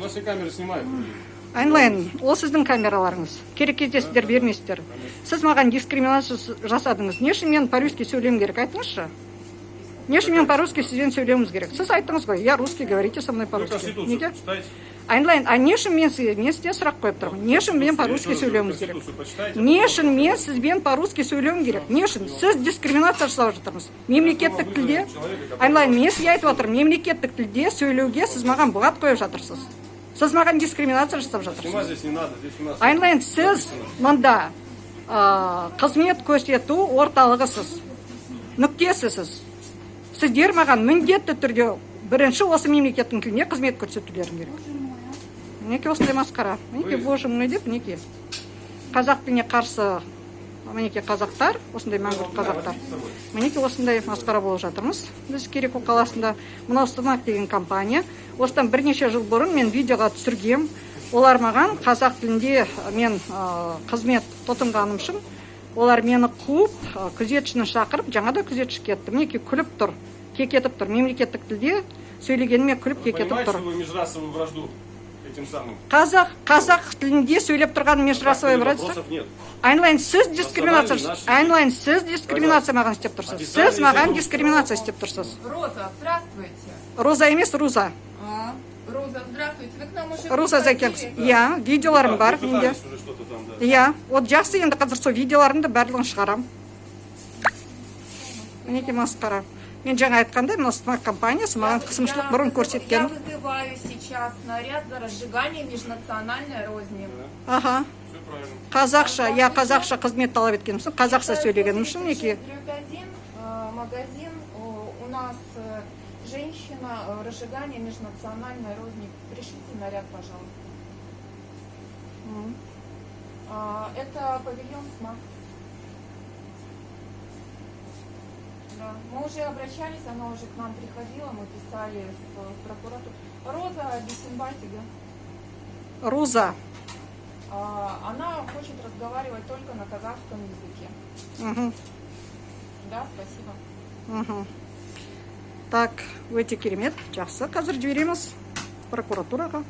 У нас все камеры снимают. Айналайын, ол сіздің камераларыңыз. Керек кезде сіздер бермейсіздер. Сіз маған дискриминация жасадыңыз. Не үшін мен по-русски сөйлеуім керек, айтыңызшы? Не үшін мен по-русски сізбен сөйлеуіміз керек? Сіз айттыңыз ғой, я русский, говорите со мной по-русски. Неге? Айналайын, а не үшін мен сізде сұрақ қойып тұрмын? Не үшін мен по-русски сөйлеуіміз керек? Не үшін мен сізбен по-русски сөйлеуім керек? Не үшін? Сіз дискриминация жасап жатырмыз. Мемлекеттік тілде, айналайын, мен сізге айтып отырмын, мемлекеттік тілде сөйлеуге сіз маған бұғат қойып жатырсыз. Сіз маған дискриминация жасап жатырсыз. Айналайын, сіз мұнда қызмет көрсету орталығысыз. Нүктесісіз. Сіздер маған міндетті түрде бірінші осы мемлекеттің тіліне қызмет көрсетулерің керек. Мінеке осындай масқара. Мінеке, боже мой деп, мінеке. Қазақ тіліне қарсы, мінеке қазақтар, осындай мәңгілік қазақтар. Мінеке осындай масқара болып жатырмыз. Біз Кереку қаласында мынау Станок деген компания. Осыдан бірнеше жыл бұрын мен видеоға түсіргем. Олар маған қазақ тілінде мен қызмет тұтынғаным үшін, олар мені қуып, күзетшіні шақырып, жаңада күзетші кетті. Мінеке күліп тұр, кекетіп тұр. Мемлекеттік тілде сөйлегеніме күліп кекетіп тұр. Қазақ тілінде сөйлеп тұрған межрасовой вражда. Айналайын, сіз дискриминация маған істеп тұрсыз. Сіз маған дискриминация істеп тұрсыз. Роза, здравствуйте. Роза емес, Руза. Роза, здравствуйте. Вы к нам уже Роза Закенс. Я, видеоларым бар менде. Я, вот жақсы, енді қазір сол видеоларымды барлығын шығарам. Мінеке масқара. Мен жаңа айтқандай, мына Станок компаниясы маған қысымшылық бұрын көрсеткен. Я вызываю сейчас наряд за разжигание межнациональной розни. Ага. Қазақша, я қазақша қызмет талап еткенім үшін, қазақша сөйлегенім үшін, неке. Магазин, у нас женщина, разжигание межнациональной розни. Пришлите наряд, пожалуйста. Это павильон СМАК. Да. Мы уже обращались, она уже к нам приходила, мы писали в прокуратуру. Роза Бесенбатига. Роза. Она хочет разговаривать только на казахском языке. Угу. Да, спасибо. Угу. Так, өте керемет, жақсы. Қазір жібереміз прокуратураға.